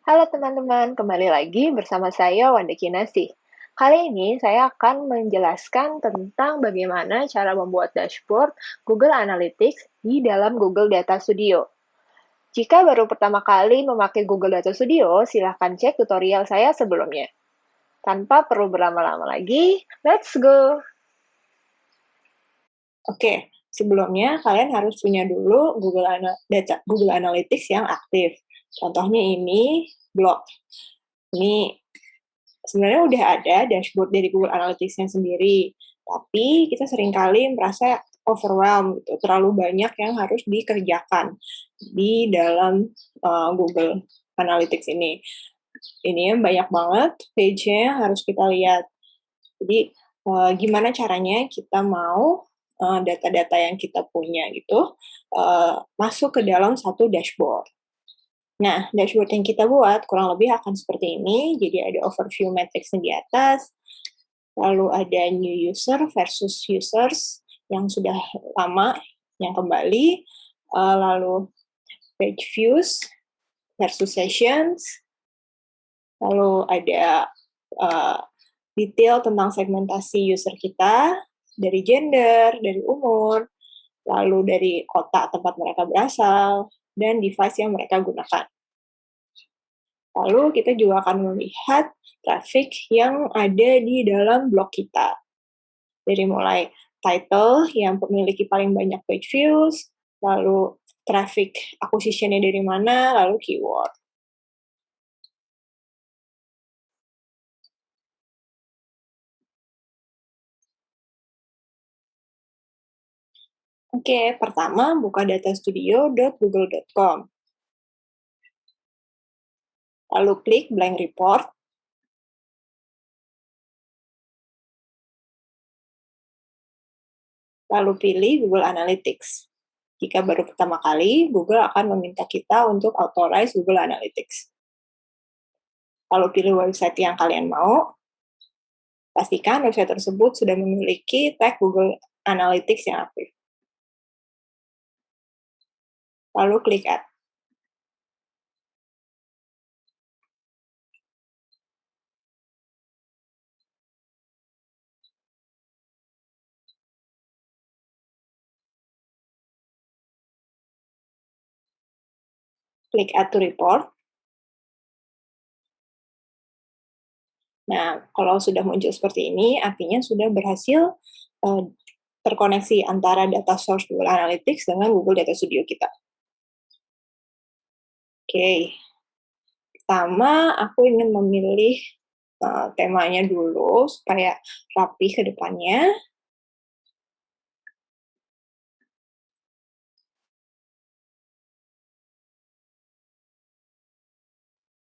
Halo teman-teman, kembali lagi bersama saya Wanda Kinasih. Kali ini saya akan menjelaskan tentang bagaimana cara membuat dashboard Google Analytics di dalam Google Data Studio. Jika baru pertama kali memakai Google Data Studio, silahkan cek tutorial saya sebelumnya. Tanpa perlu berlama-lama lagi, let's go! Oke, sebelumnya kalian harus punya dulu Google Analytics yang aktif. Contohnya ini blog. Ini sebenarnya udah ada dashboard dari Google Analytics-nya sendiri, tapi kita seringkali merasa overwhelmed gitu, terlalu banyak yang harus dikerjakan di dalam Google Analytics ini. Ini banyak banget page-nya yang harus kita lihat. Jadi gimana caranya kita mau data-data yang kita punya gitu masuk ke dalam satu dashboard. Nah, dashboard yang kita buat kurang lebih akan seperti ini. Jadi ada overview matrix di atas, lalu ada new user versus users yang sudah lama, yang kembali, lalu page views versus sessions, lalu ada detail tentang segmentasi user kita, dari gender, dari umur, lalu dari kota tempat mereka berasal, dan device yang mereka gunakan. Lalu kita juga akan melihat traffic yang ada di dalam blog kita. Dari mulai title yang memiliki paling banyak page views, lalu traffic acquisition-nya dari mana, lalu keyword. Oke, pertama buka datastudio.google.com. Lalu klik blank report. Lalu pilih Google Analytics. Jika baru pertama kali, Google akan meminta kita untuk authorize Google Analytics. Lalu pilih website yang kalian mau. Pastikan website tersebut sudah memiliki tag Google Analytics yang aktif. Lalu klik Add. Klik Add to Report. Nah, kalau sudah muncul seperti ini, artinya sudah berhasil terkoneksi antara data source Google Analytics dengan Google Data Studio kita. Oke, pertama aku ingin memilih temanya dulu supaya rapi ke depannya.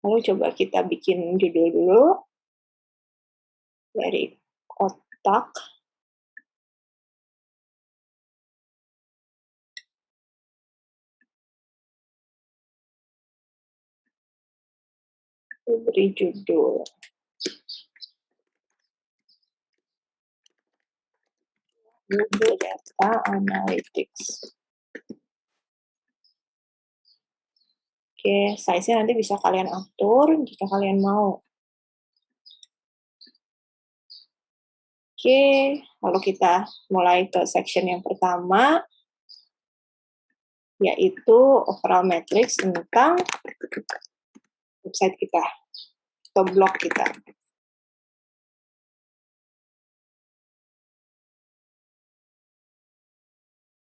Lalu coba kita bikin judul dulu dari kotak. Beri judul Google Data Analytics. Oke, size-nya nanti bisa kalian atur jika kalian mau. Oke, lalu kita mulai ke section yang pertama, yaitu overall matrix tentang website kita, atau blog kita.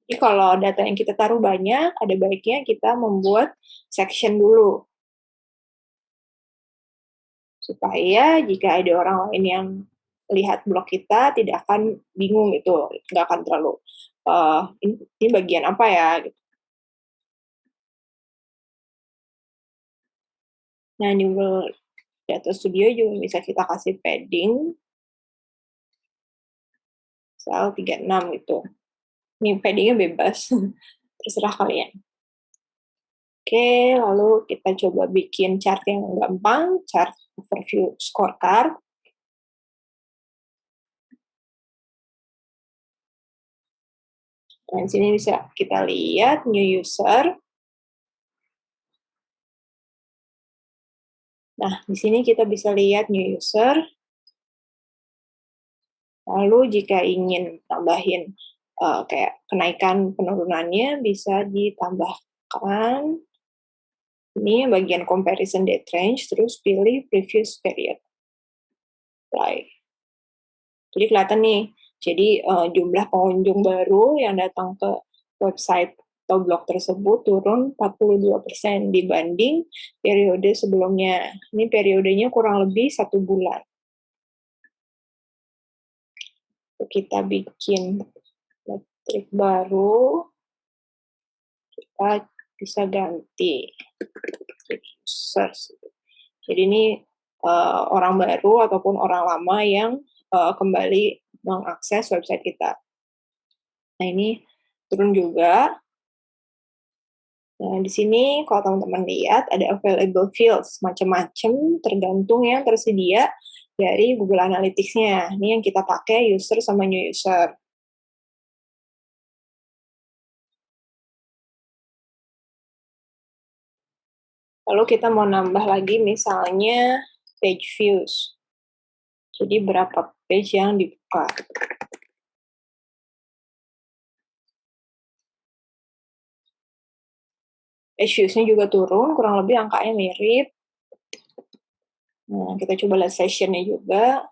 Jadi kalau data yang kita taruh banyak, ada baiknya kita membuat section dulu. Supaya jika ada orang lain yang lihat blog kita, tidak akan bingung gitu, nggak akan terlalu, ini bagian apa ya, gitu. Nah, di Google Data Studio juga bisa kita kasih padding, misal 36 gitu. Ini paddingnya bebas, terserah kalian. Oke, lalu kita coba bikin chart yang gampang, chart overview scorecard. Dan sini bisa kita lihat new user. Nah, di sini kita bisa lihat new user. Lalu jika ingin tambahin kayak kenaikan penurunannya bisa ditambahkan ini bagian comparison date range, terus pilih previous period. Apply. Jadi kelihatan nih, jadi jumlah pengunjung baru yang datang ke website atau blog tersebut turun 42% dibanding periode sebelumnya. Ini periodenya kurang lebih 1 bulan. Kita bikin metrik baru, kita bisa ganti jadi users. Jadi ini orang baru ataupun orang lama yang kembali mengakses website kita. Nah, ini turun juga. Nah, di sini kalau teman-teman lihat ada available fields, macam-macam tergantung yang tersedia dari Google Analytics-nya. Ini yang kita pakai user sama new user. Lalu kita mau nambah lagi misalnya page views. Jadi berapa page yang dibuka. Page views-nya juga turun, kurang lebih angkanya mirip. Nah, kita coba lihat session-nya juga.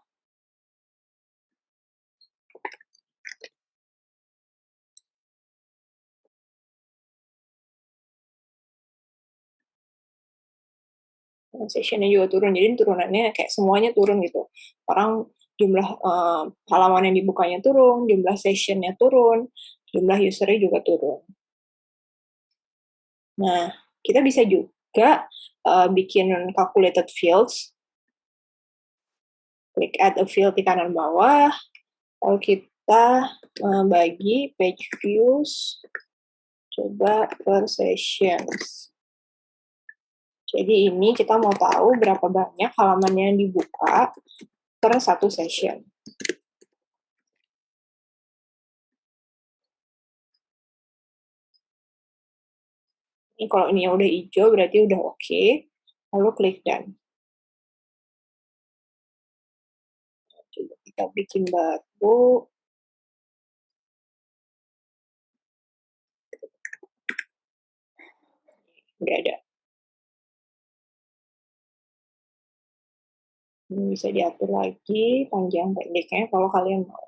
Session-nya juga turun, jadi turunannya kayak semuanya turun gitu. Orang jumlah halaman yang dibukanya turun, jumlah session-nya turun, jumlah user-nya juga turun. Nah, kita bisa juga bikin calculated fields. Klik add a field di kanan bawah, lalu kita bagi page views, coba per sessions. Jadi ini kita mau tahu berapa banyak halaman yang dibuka per satu session. Ini kalau ini udah hijau berarti udah oke. Lalu klik done. Coba kita bikin baru. Udah ada. Ini bisa diatur lagi panjang pendeknya kalau kalian mau.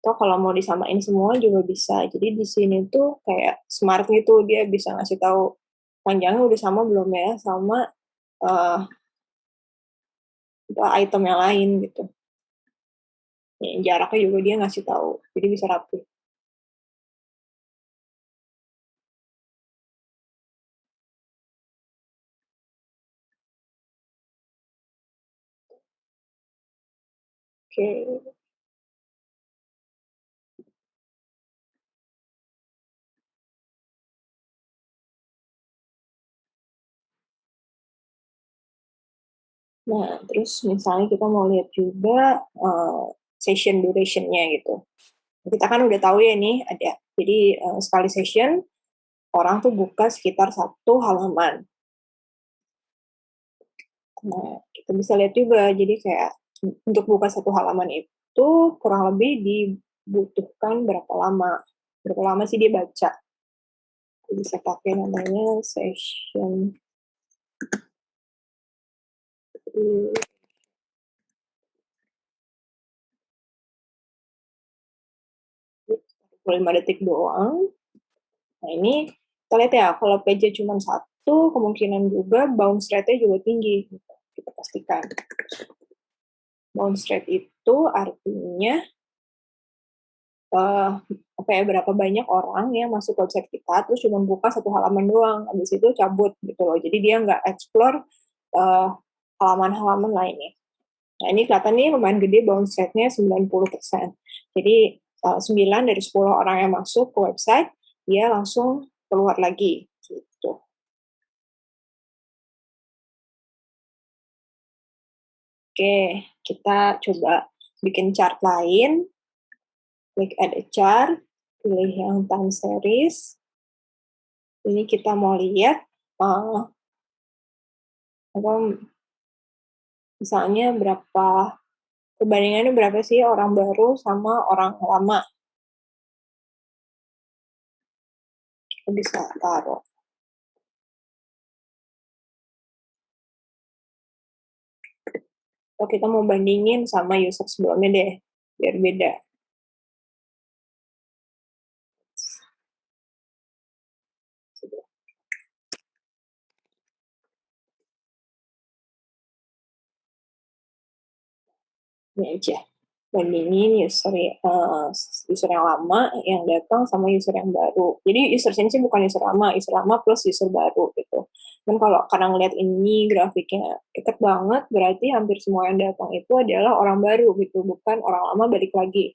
Atau kalau mau disamain semua juga bisa. Jadi di sini tuh kayak smart gitu, dia bisa ngasih tahu panjangnya udah sama belum ya sama item yang lain gitu. Nih, jaraknya juga dia ngasih tahu, jadi bisa rapi. Oke. Nah, terus misalnya kita mau lihat juga session duration-nya gitu. Kita kan udah tahu ya nih ada. Jadi sekali session orang tuh buka sekitar 1 halaman. Nah, kita bisa lihat juga. Jadi kayak untuk buka 1 halaman itu kurang lebih dibutuhkan berapa lama. Berapa lama sih dia baca. Bisa pakai namanya session 45 detik doang. Nah, ini kita lihat ya, kalau page cuma 1, kemungkinan juga bounce rate-nya juga tinggi. Gitu. Kita pastikan. Bounce rate itu artinya berapa banyak orang yang masuk website kita, terus cuma buka 1 halaman doang, habis itu cabut gitu loh. Jadi dia nggak explore halaman-halaman lainnya. Nah, ini kelihatan nih lumayan gede bounce rate-nya 90%. Jadi 9 dari 10 orang yang masuk ke website, dia langsung keluar lagi. Gitu. Oke, kita coba bikin chart lain. Klik add a chart, pilih yang time series. Ini kita mau lihat Atau misalnya perbandingannya berapa sih orang baru sama orang lama. Kita bisa taruh. Kalau kita mau bandingin sama user sebelumnya deh, biar beda. Ini aja. Bandingin user yang lama yang datang sama user yang baru. Jadi user sini sih bukan user lama plus user baru gitu. Dan kalau karena ngeliat ini grafiknya deket banget, berarti hampir semua yang datang itu adalah orang baru gitu, bukan orang lama balik lagi.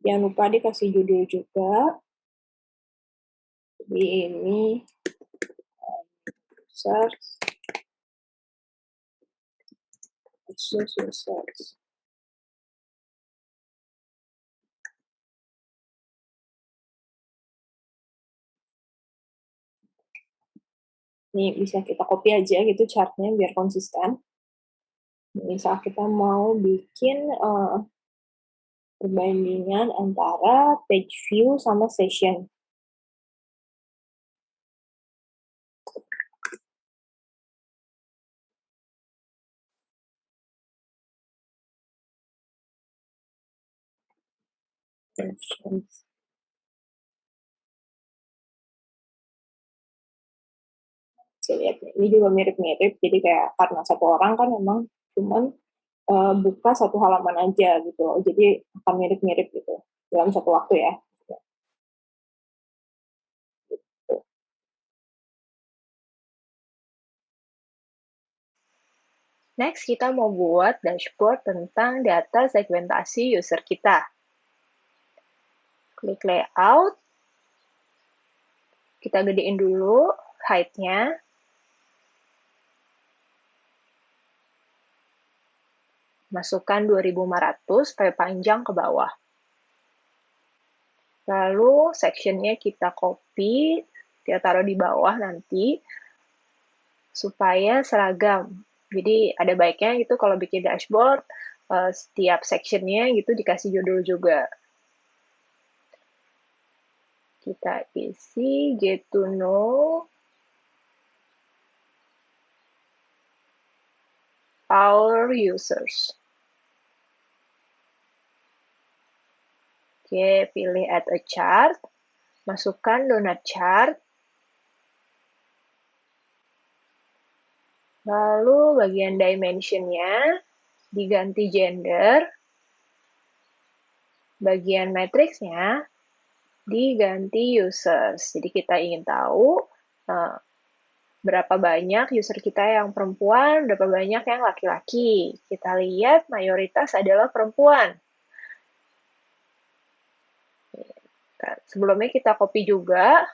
Jangan lupa dikasih judul juga. Jadi ini search users. Ini bisa kita copy aja gitu chartnya biar konsisten. Misal kita mau bikin perbandingan antara page view sama session. Saya lihat ini juga mirip-mirip, jadi kayak karena satu orang kan memang cuman buka satu halaman aja gitu, jadi akan mirip-mirip gitu dalam satu waktu ya. Next, kita mau buat dashboard tentang data segmentasi user kita. Klik layout, kita gedein dulu height-nya. Masukkan 2500 supaya panjang ke bawah. Lalu section-nya kita copy, kita taruh di bawah nanti, supaya seragam. Jadi ada baiknya gitu kalau bikin dashboard, setiap section-nya gitu dikasih judul juga. Kita isi get to know our users. Oke, pilih add a chart, masukkan donut chart, lalu bagian dimension-nya diganti gender, bagian matriksnya diganti users. Jadi kita ingin tahu berapa banyak user kita yang perempuan, berapa banyak yang laki-laki. Kita lihat mayoritas adalah perempuan. Sebelumnya kita copy juga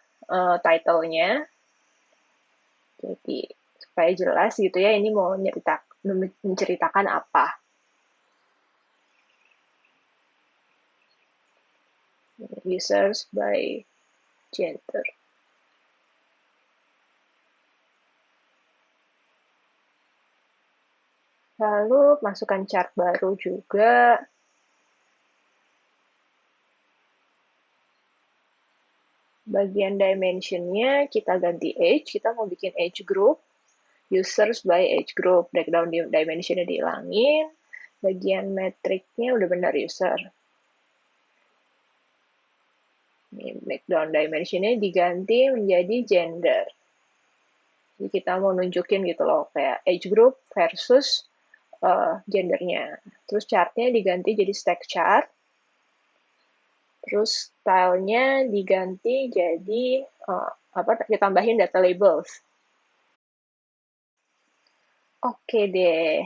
title-nya. Jadi supaya jelas gitu ya, ini mau menceritakan apa. Users by gender. Lalu masukkan chart baru juga. Bagian dimension-nya kita ganti age, kita mau bikin age group, users by age group, breakdown dimension-nya dihilangin, bagian metriknya udah benar user. Ini breakdown dimension-nya diganti menjadi gender. Jadi kita mau nunjukin gitu loh, kayak age group versus gendernya. Terus chart-nya diganti jadi stack chart. Terus style-nya diganti jadi ditambahin data labels. Oke deh.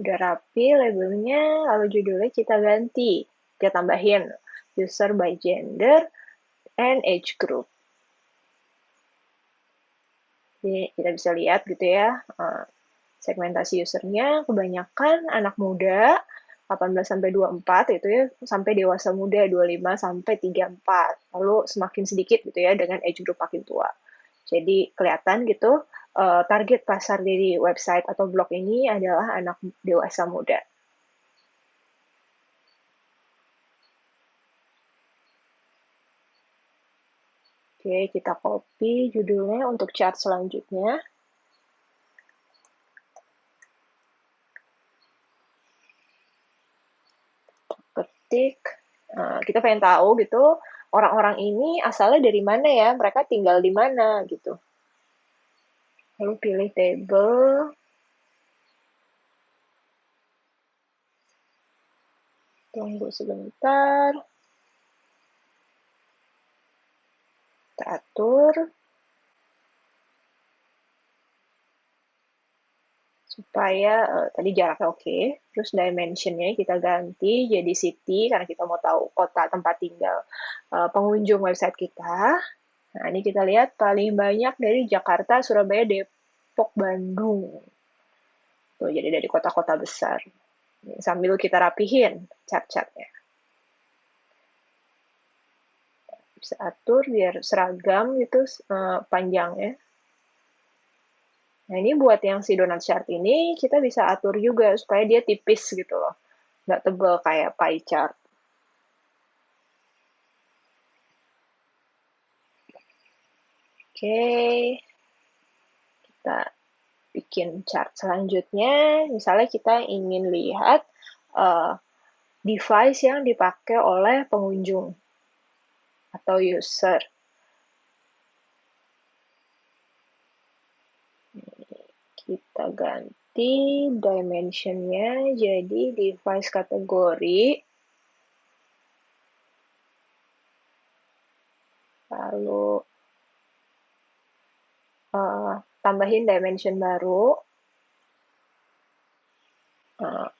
Udah rapi labelnya, lalu judulnya kita ganti. Kita tambahin user by gender and age group. Jadi kita bisa lihat gitu ya, segmentasi usernya kebanyakan anak muda, 18-24 itu ya, sampai dewasa muda 25-34. Lalu semakin sedikit gitu ya dengan age group makin tua. Jadi kelihatan gitu target pasar dari website atau blog ini adalah anak dewasa muda. Oke, kita copy judulnya untuk chart selanjutnya. Ketik, kita pengen tahu gitu, orang-orang ini asalnya dari mana ya, mereka tinggal di mana gitu. Lalu pilih table, tunggu sebentar, kita atur, supaya tadi jaraknya oke, terus dimensionnya kita ganti jadi city karena kita mau tahu kota tempat tinggal pengunjung website kita. Nah, ini kita lihat paling banyak dari Jakarta, Surabaya, Depok, Bandung. Tuh, jadi dari kota-kota besar. Sambil kita rapihin cat-catnya. Bisa atur biar seragam gitu panjangnya. Nah, ini buat yang si donut chart ini, kita bisa atur juga supaya dia tipis gitu loh. Nggak tebal kayak pie chart. Oke, kita bikin chart selanjutnya. Misalnya kita ingin lihat device yang dipakai oleh pengunjung atau user. Kita ganti dimensionnya jadi device kategori. Lalu tambahin dimension baru.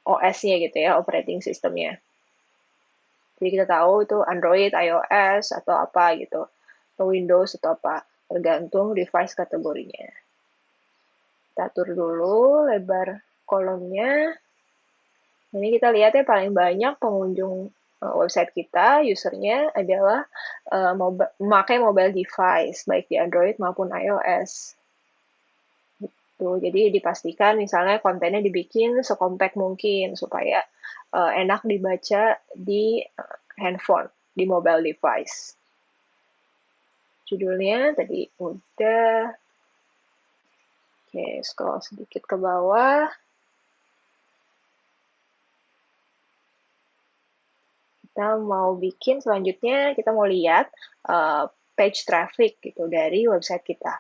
OS-nya gitu ya, operating system-nya. Jadi kita tahu itu Android, iOS, atau apa gitu. Atau Windows atau apa. Tergantung device kategorinya. Kita atur dulu lebar kolomnya. Ini kita lihat ya paling banyak pengunjung website kita, usernya adalah memakai mobile device, baik di Android maupun iOS. Tuh, jadi dipastikan misalnya kontennya dibikin sekompak mungkin supaya enak dibaca di handphone, di mobile device. Judulnya tadi udah. Oke, scroll sedikit ke bawah. Kita mau bikin selanjutnya, kita mau lihat page traffic gitu dari website kita.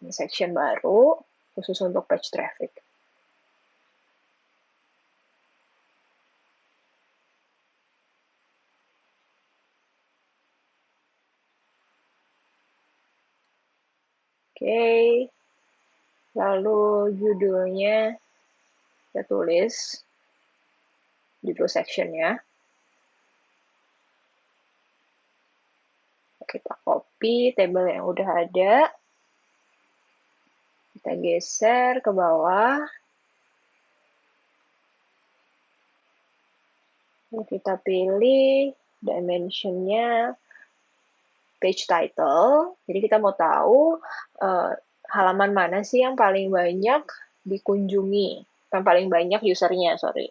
Ini section baru khusus untuk page traffic. Oke, lalu judulnya kita tulis judul sectionnya. Kita copy table yang udah ada. Kita geser ke bawah. Lalu kita pilih dimensionnya page title. Jadi kita mau tahu halaman mana sih yang paling banyak dikunjungi. Yang paling banyak usernya, sorry.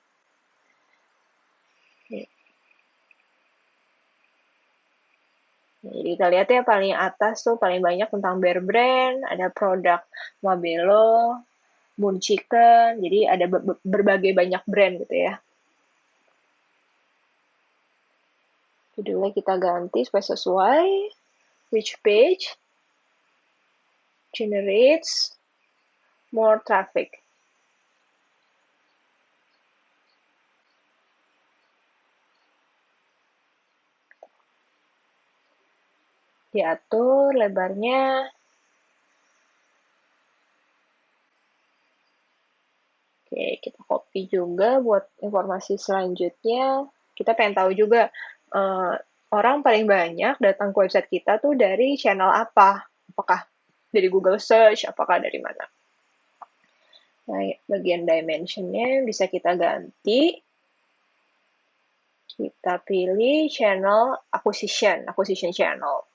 Jadi kita lihat ya paling atas tuh paling banyak tentang Bear Brand, ada produk Mabelo, Moon Chicken, jadi ada berbagai banyak brand gitu ya. Judulnya kita ganti supaya sesuai. Which page generates more traffic? Diatur lebarnya. Oke, kita copy juga buat informasi selanjutnya. Kita pengen tahu juga orang paling banyak datang ke website kita tuh dari channel apa? Apakah dari Google Search, apakah dari mana? Nah, bagian dimensionnya bisa kita ganti. Kita pilih channel acquisition channel.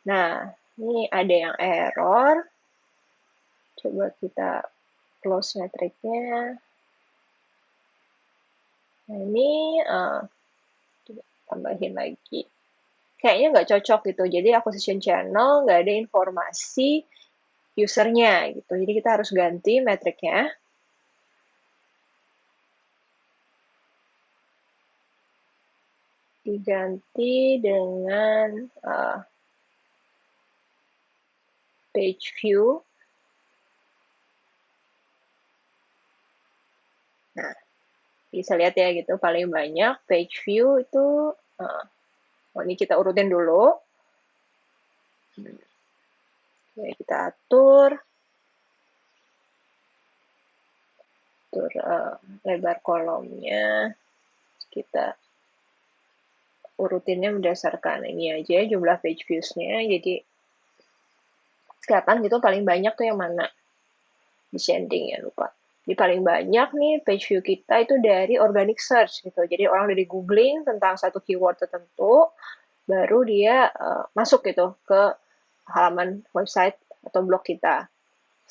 Nah, ini ada yang error. Coba kita close metriknya. Nah, ini tambahin lagi. Kayaknya nggak cocok gitu. Jadi acquisition channel nggak ada informasi usernya gitu. Jadi kita harus ganti metriknya. Diganti dengan page view. Nah, bisa lihat ya gitu, paling banyak page view itu, ini kita urutin dulu. Oke, kita atur lebar kolomnya. Kita urutinnya berdasarkan ini aja, jumlah page views-nya. Jadi, kelihatan gitu paling banyak tuh yang mana. Descending ya, lupa. Jadi paling banyak nih page view kita itu dari organic search gitu. Jadi orang dari googling tentang satu keyword tertentu, baru dia masuk gitu ke halaman website atau blog kita.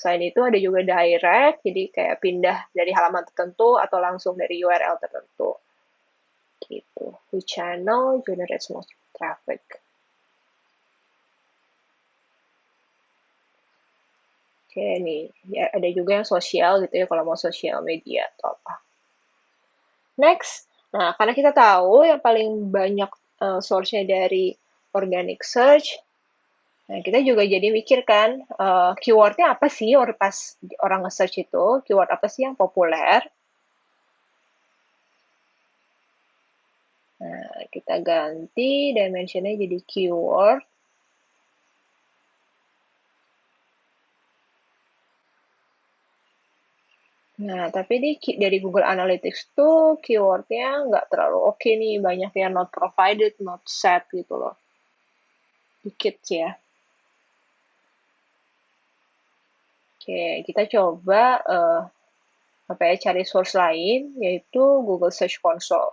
Selain itu ada juga direct, jadi kayak pindah dari halaman tertentu atau langsung dari URL tertentu. Gitu. Which channel generates most traffic? Oke, nih ya, ada juga yang sosial gitu ya, kalau mau sosial media atau apa. Next, nah karena kita tahu yang paling banyak source-nya dari organic search, nah kita juga jadi mikir kan, keyword-nya apa sih pas orang nge-search itu, keyword apa sih yang populer. Nah, kita ganti dimension-nya jadi keyword. Nah, tapi dari Google Analytics tuh keyword-nya nggak terlalu oke nih, banyak yang not provided, not set gitu loh. Dikit sih ya. Oke, kita coba cari source lain, yaitu Google Search Console.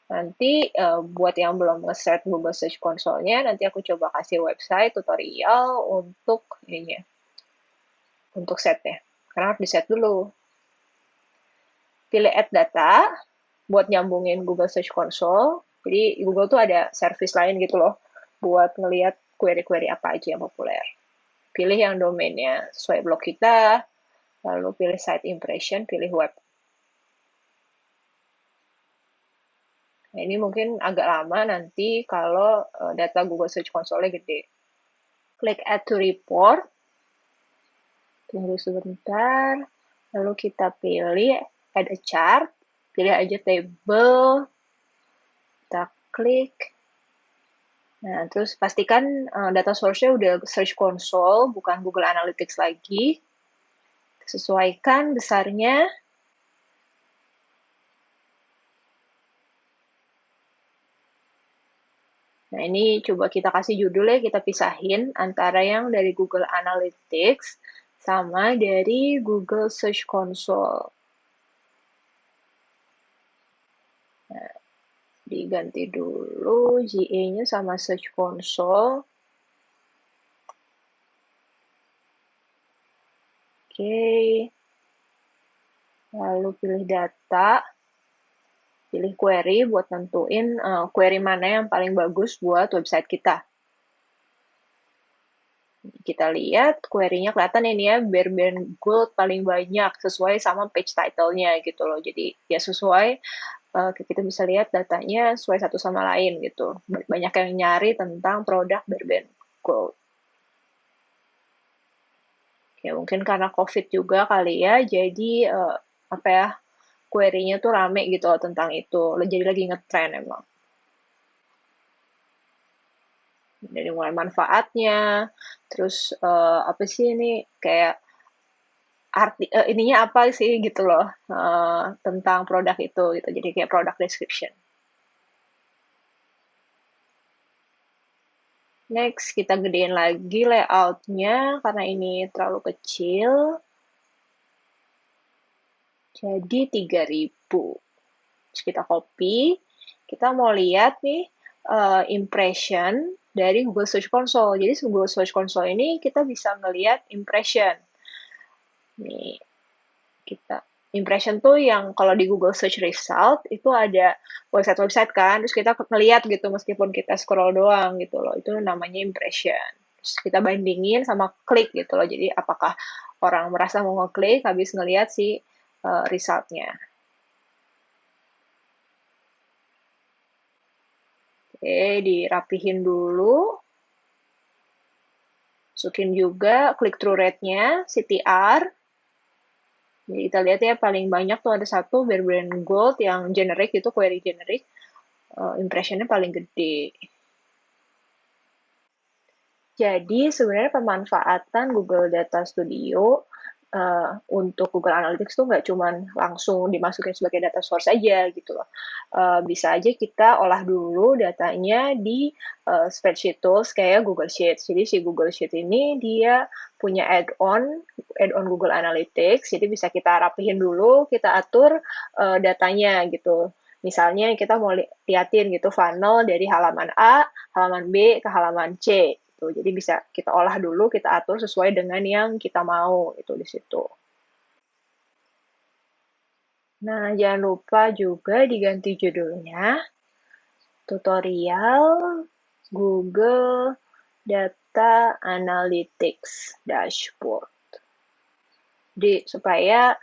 Nanti buat yang belum nge-set Google Search Console-nya, nanti aku coba kasih website tutorial untuk ininya, untuk setnya. Karena harus di-set dulu. Pilih Add Data buat nyambungin Google Search Console. Jadi Google tuh ada service lain gitu loh, buat ngelihat query-query apa aja yang populer. Pilih yang domainnya sesuai blog kita, lalu pilih site impression, pilih web. Nah, ini mungkin agak lama nanti kalau data Google Search Console-nya gede. Klik Add to Report. Tunggu sebentar. Lalu kita pilih Add a Chart. Pilih aja table. Kita klik. Nah, terus pastikan data source-nya udah Search Console, bukan Google Analytics lagi. Sesuaikan besarnya. Nah, ini coba kita kasih judulnya, kita pisahin antara yang dari Google Analytics sama dari Google Search Console. Nah, diganti dulu GA-nya sama Search Console. Oke. Lalu pilih data. Pilih query buat nentuin query mana yang paling bagus buat website kita. Kita lihat query-nya kelihatan ini ya, Bare Gold paling banyak sesuai sama page title-nya gitu loh. Jadi ya sesuai, kita bisa lihat datanya sesuai satu sama lain gitu. Banyak yang nyari tentang produk Bare Gold. Ya mungkin karena COVID juga kali ya, jadi query-nya tuh rame gitu tentang itu. Jadi lagi ngetrend emang. Dari mulai manfaatnya, terus apa sih ini kayak ininya apa sih gitu loh tentang produk itu gitu. Jadi kayak product description. Next, kita gedein lagi layoutnya karena ini terlalu kecil. Jadi 3000. Terus kita copy. Kita mau lihat nih impression dari Google Search Console. Jadi Google Search Console ini kita bisa ngelihat impression. Nih, kita impression tuh yang kalau di Google Search Result itu ada website-website kan, terus kita ngeliat gitu meskipun kita scroll doang gitu loh, itu namanya impression. Terus kita bandingin sama klik gitu loh, jadi apakah orang merasa mau ngeklik habis ngeliat si resultnya. Oke, dirapihin dulu. Masukin juga click-through rate-nya, CTR. Jadi kita lihat ya paling banyak tuh ada satu Brand Gold yang generic itu query generic, impressionnya paling gede. Jadi sebenarnya pemanfaatan Google Data Studio untuk Google Analytics tuh nggak cuma langsung dimasukin sebagai data source aja gitu loh. Bisa aja kita olah dulu datanya di spreadsheet tools kayak Google Sheets. Jadi si Google Sheet ini dia punya add-on Google Analytics, jadi bisa kita rapihin dulu, kita atur datanya gitu. Misalnya kita mau liatin gitu funnel dari halaman A, halaman B ke halaman C. Gitu. Jadi bisa kita olah dulu, kita atur sesuai dengan yang kita mau itu di situ. Nah, jangan lupa juga diganti judulnya tutorial Google Data Analytics Dashboard. Jadi supaya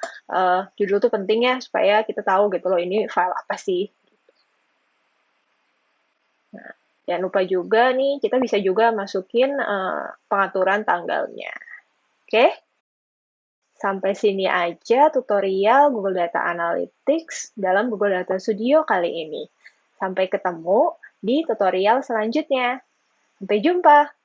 judul itu penting ya, supaya kita tahu gitu loh ini file apa sih. Nah, jangan lupa juga nih, kita bisa juga masukin pengaturan tanggalnya. Oke? Sampai sini aja tutorial Google Data Analytics dalam Google Data Studio kali ini. Sampai ketemu di tutorial selanjutnya. Sampai jumpa!